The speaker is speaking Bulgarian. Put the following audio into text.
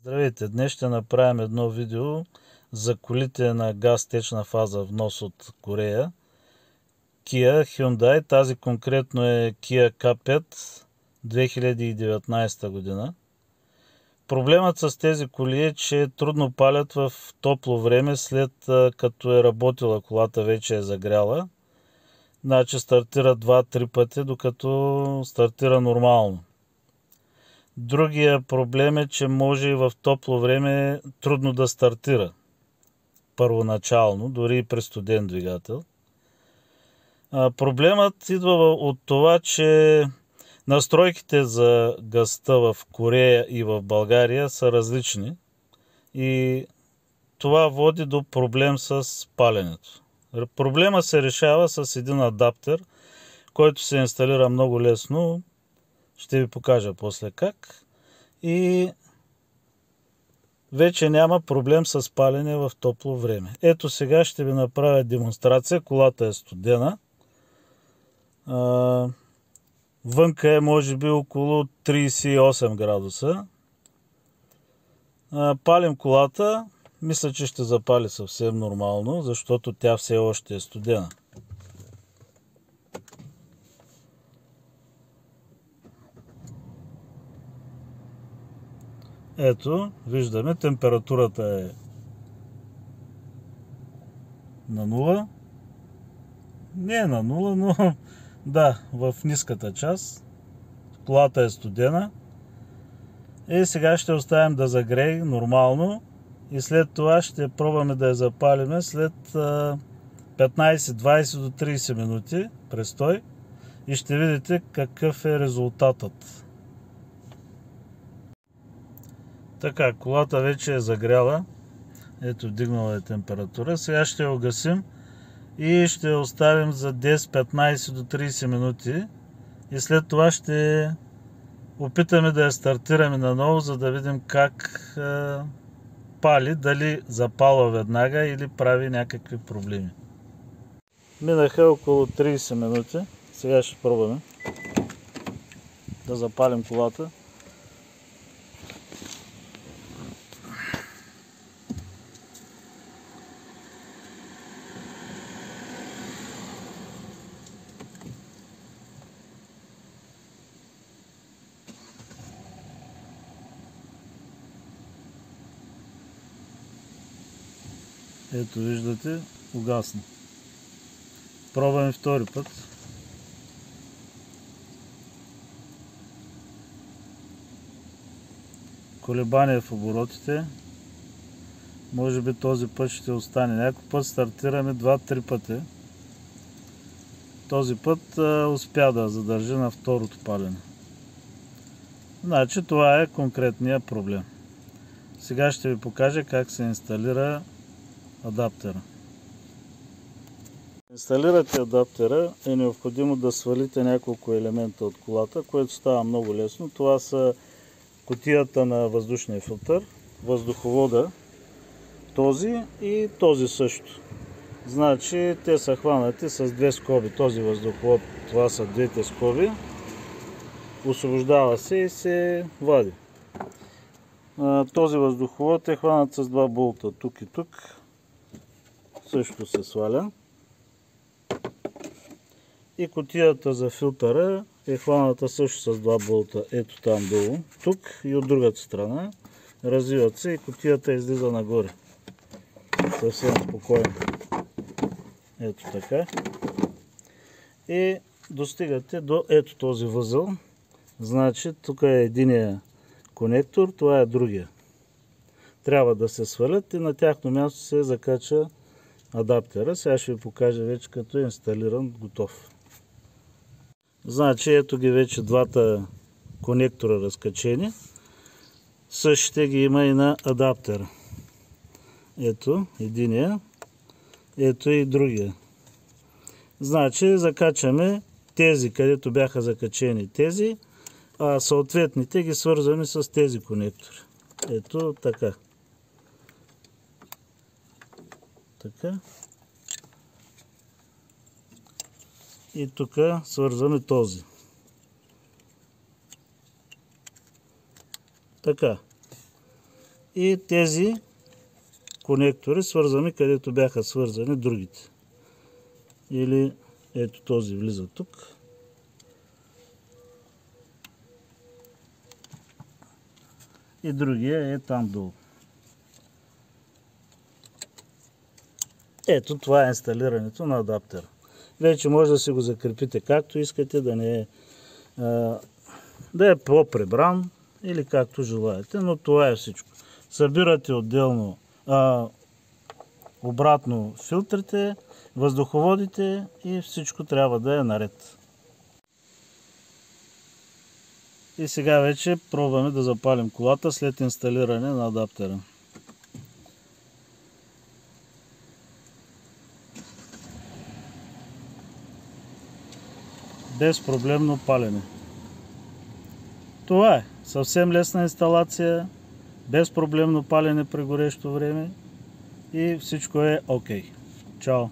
Здравейте! Днес ще направим едно видео за колите на газ течна фаза внос от Корея. Kia, Hyundai, тази конкретно е Kia K5 2019 година. Проблемът с тези коли е, че трудно палят в топло време, след като е работила колата, вече е загряла. Значи стартира 2-3 пъти, докато стартира нормално. Другия проблем е, че може и в топло време трудно да стартира първоначално, дори и при студен двигател. Проблемът идва от това, че настройките за газта в Корея и в България са различни и това води до проблем с паленето. Проблема се решава с един адаптер, който се инсталира много лесно. Ще ви покажа после как. И вече няма проблем с палене в топло време. Ето сега ще ви направя демонстрация. Колата е студена. Вънка е може би около 38 градуса. Палим колата. Мисля, че ще запали съвсем нормално, защото тя все още е студена. Ето, виждаме, температурата е на 0. Не е на 0, но да, в ниската част. Колата е студена. И сега ще оставим да загрее нормално и след това ще пробваме да я запалим след 15, 20 до 30 минути престой и ще видите какъв е резултатът. Така, колата вече е загряла. Ето, вдигнала е температура. Сега ще я угасим и ще я оставим за 10, 15 до 30 минути. И след това ще опитаме да я стартираме наново, за да видим как пали, дали запалва веднага или прави някакви проблеми. Минаха около 30 минути. Сега ще пробваме да запалим колата. Ето виждате, угасна. Пробваме втори път. Колебание в оборотите. Може би този път ще остане. Някой път стартираме 2-3 пъти. Този път успя да задържи на второто палене. Значи това е конкретният проблем. Сега ще ви покажа как се инсталира адаптера. Инсталирате адаптера, е необходимо да свалите няколко елемента от колата, което става много лесно. Това са кутията на въздушния филтър, въздуховода, този и този също. Значи те са хванати с две скоби. Този въздуховод, това са двете скоби. Освобождава се и се вади. Този въздуховод е хванат с два болта тук и тук. Също се сваля. И кутията за филтъра е хваната също с два болта. Ето там долу. Тук и от другата страна. Развиват се и кутията излиза нагоре. Съвсем спокойно. Ето така. И достигате до ето този възъл. Значи тук е единия конектор, това е другия. Трябва да се свалят и на тяхно място се закача адаптера. Сега ще ви покажа вече като е инсталиран, готов. Значи ето ги вече двата конектора разкачени. Същите ги има и на адаптера. Ето единия, ето и другия. Значи закачаме тези, където бяха закачени тези, а съответните ги свързваме с тези конектори. Ето така. Така. И тук свързваме този. Така. и тези конектори свързваме където бяха свързани другите. Или ето този влиза тук. И другия е там долу. Ето това е инсталирането на адаптера. Вече може да си го закрепите както искате, да е по-прибран или както желаете, но това е всичко. Събирате отделно обратно филтрите, въздуховодите и всичко трябва да е наред. И сега вече пробваме да запалим колата след инсталиране на адаптера. Безпроблемно палене. Това е съвсем лесна инсталация, безпроблемно палене при горещо време и всичко е окей. Чао!